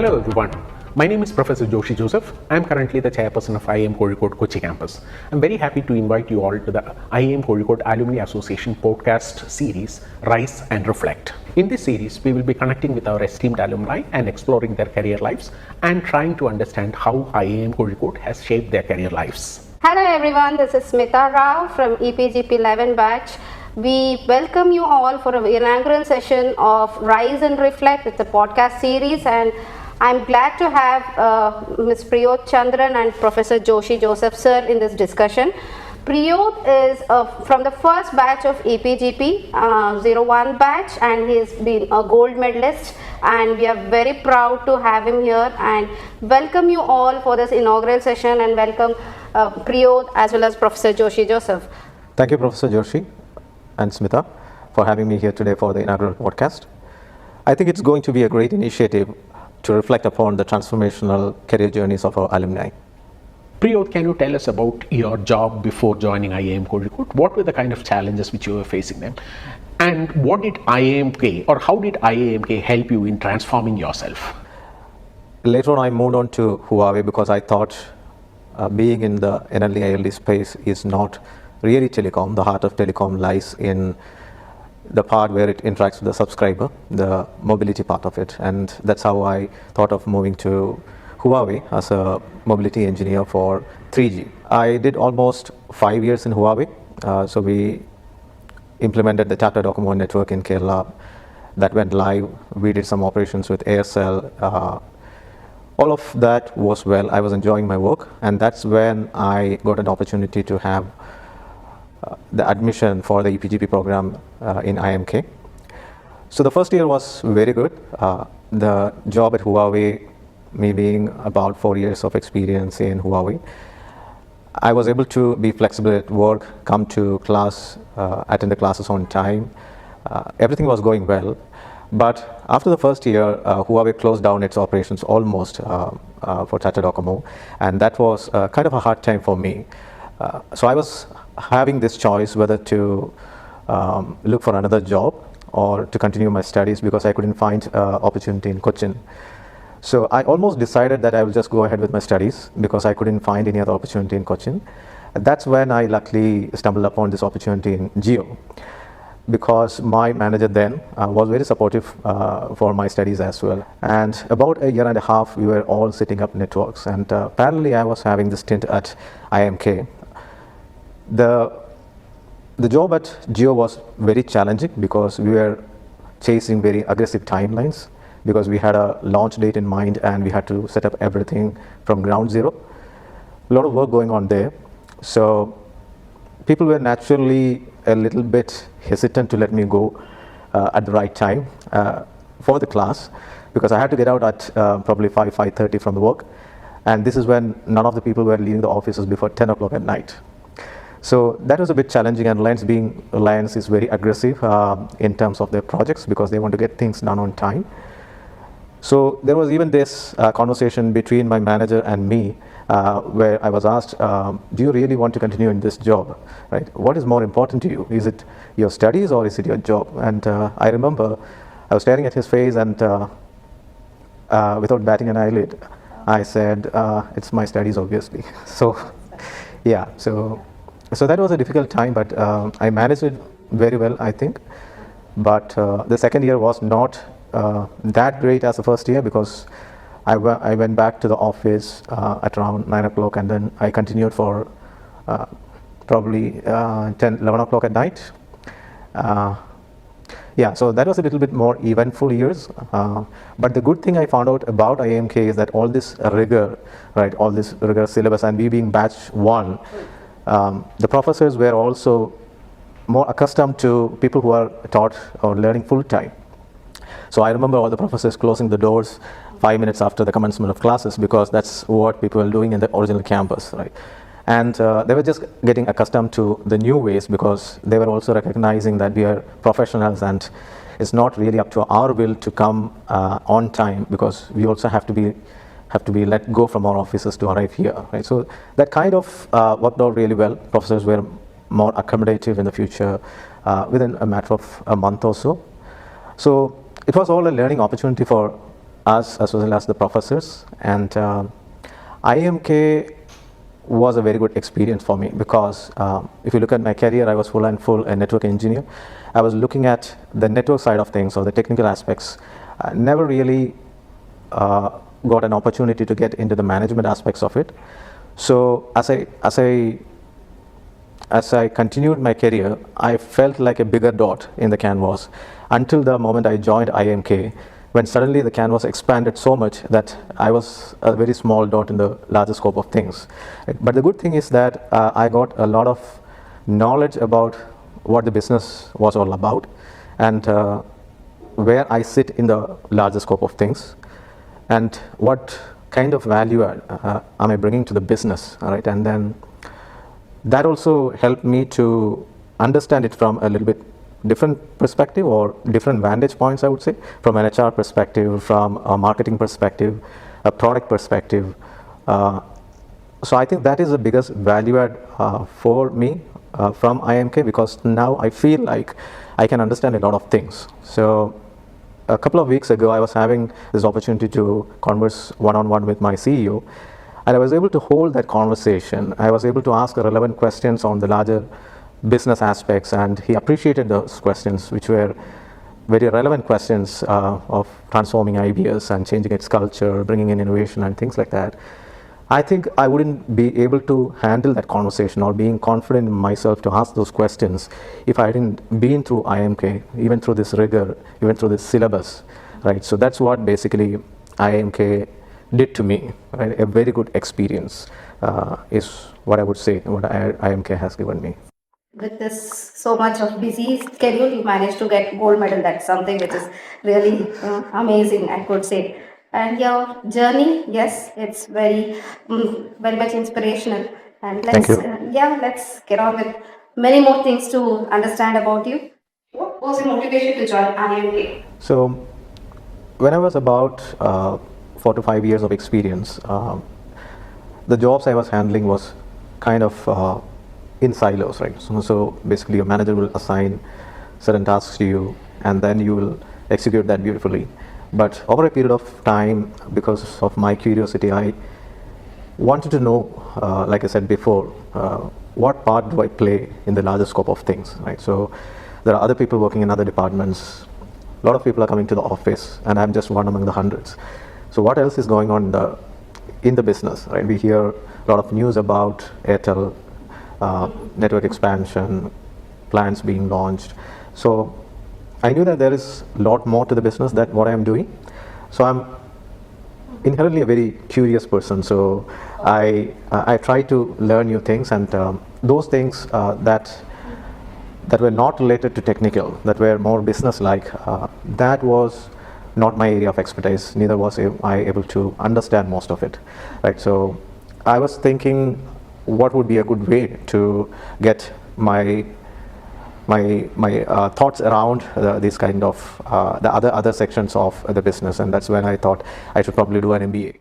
Hello everyone, my name is Professor Joseph. I am currently the chairperson of IIM Kozhikode Kochi campus. I am very happy to invite you all to the IIM Kozhikode Alumni Association podcast series, Rise and Reflect. In this series, we will be connecting with our esteemed alumni and exploring their career lives and trying to understand how IIM Kozhikode has shaped their career lives. Hello everyone, this is Smitha Rao from EPGP Batch. We welcome you all for an inaugural session of Rise and Reflect. It's a podcast series, and I'm glad to have Ms. Priyod Chandran and Professor Joseph sir in this discussion. Priyod is from the first batch of EPGP 01 batch, and he's been a gold medalist, and we are very proud to have him here and welcome you all for this inaugural session, and welcome Priyod as well as Professor Joseph. Thank you, Professor Joshi and Smitha, for having me here today for the inaugural podcast. I think it's going to be a great initiative to reflect upon the transformational career journeys of our alumni. Priyod, can you tell us about your job before joining IIM Kozhikode? What were the kind of challenges which you were facing them? And what did IIMK, or how did IIMK help you in transforming yourself? Later on, I moved on to Huawei because I thought being in the NLD ILD space is not really telecom. The heart of telecom lies in the part where it interacts with the subscriber, the mobility part of it. And that's how I thought of moving to Huawei as a mobility engineer for 3G. I did almost 5 years in Huawei. So we implemented the Tata Docomo network in Kerala. That went live. We did some operations with Aircel. All of that was well. I was enjoying my work. And that's when I got an opportunity to have the admission for the EPGP program in IIMK. So the first year was very good. The job at Huawei, me being about 4 years of experience in Huawei, I was able to be flexible at work, come to class, attend the classes on time. Everything was going well. But after the first year, Huawei closed down its operations almost for Tata Docomo, and that was kind of a hard time for me. So I was having this choice whether to look for another job or to continue my studies because I couldn't find opportunity in Cochin. So I almost decided that I will just go ahead with my studies because I couldn't find any other opportunity in Cochin. That's when I luckily stumbled upon this opportunity in Jio, because my manager then was very supportive for my studies as well. And about a year and a half, we were all setting up networks, and parallelly I was having this stint at IIMK. The job at Jio was very challenging because we were chasing very aggressive timelines because we had a launch date in mind and we had to set up everything from ground zero. A lot of work going on there. So people were naturally a little bit hesitant to let me go at the right time for the class because I had to get out at probably 5:30 from the work. And this is when none of the people were leaving the offices before 10 o'clock at night. So that was a bit challenging, and Reliance is very aggressive in terms of their projects because they want to get things done on time. So there was even this conversation between my manager and me where I was asked, do you really want to continue in this job? Right? What is more important to you? Is it your studies or is it your job? And I remember I was staring at his face and without batting an eyelid, I said, it's my studies, obviously. So yeah, so that was a difficult time, but I managed it very well, I think. But the second year was not that great as the first year because I went back to the office at around 9 o'clock, and then I continued for probably 11 o'clock at night. Yeah, so that was a little bit more eventful years. But the good thing I found out about IIMK is that all this rigor, right, all this rigor syllabus, and we being batch 1, the professors were also more accustomed to people who are taught or learning full time. So I remember all the professors closing the doors 5 minutes after the commencement of classes because that's what people were doing in the original campus, right? And they were just getting accustomed to the new ways because they were also recognizing that we are professionals and it's not really up to our will to come on time because we also have to be let go from our offices to arrive here, right? So that kind of worked out really well. Professors were more accommodative in the future within a matter of a month or so. So it was all a learning opportunity for us as well as the professors. And IIMK was a very good experience for me because if you look at my career, I was full a network engineer. I was looking at the network side of things or the technical aspects. I never really got an opportunity to get into the management aspects of it. So as I continued my career, I felt like a bigger dot in the canvas until the moment I joined IIMK, when suddenly the canvas expanded so much that I was a very small dot in the larger scope of things. But the good thing is that I got a lot of knowledge about what the business was all about and where I sit in the larger scope of things and what kind of value am I bringing to the business, all right? And then that also helped me to understand it from a little bit different perspective or different vantage points, I would say, from an HR perspective, from a marketing perspective, a product perspective. So I think that is the biggest value add for me from IIMK, because now I feel like I can understand a lot of things. So a couple of weeks ago, I was having this opportunity to converse one-on-one with my CEO, and I was able to hold that conversation. I was able to ask relevant questions on the larger business aspects, and he appreciated those questions, which were very relevant questions of transforming IBS and changing its culture, bringing in innovation and things like that. I think I wouldn't be able to handle that conversation or being confident in myself to ask those questions if I hadn't been through IIMK, even through this rigor, even through this syllabus, right? So that's what basically IIMK did to me, right? A very good experience is what I would say, what IIMK has given me. With this so much of busy schedule, you managed to get gold medal. That's something which is really amazing, I could say. And your journey, yes, it's very much inspirational. And Thank you. let's get on with many more things to understand about you. What was your motivation to join IIMK? So when I was about 4 to 5 years of experience, the jobs I was handling was kind of in silos, right? So basically your manager will assign certain tasks to you and then you will execute that beautifully. But over a period of time, because of my curiosity, I wanted to know, like I said before, what part do I play in the larger scope of things, right? So there are other people working in other departments. A lot of people are coming to the office and I'm just one among the hundreds. So what else is going on in the business, right? We hear a lot of news about Airtel, network expansion, plans being launched. So I knew that there is a lot more to the business than what I am doing. So I'm inherently a very curious person. So I try to learn new things, and those things that were not related to technical, that were more business-like, that was not my area of expertise. Neither was I able to understand most of it, right? So I was thinking, what would be a good way to get my thoughts around these kind of the other sections of the business, and that's when I thought I should probably do an MBA.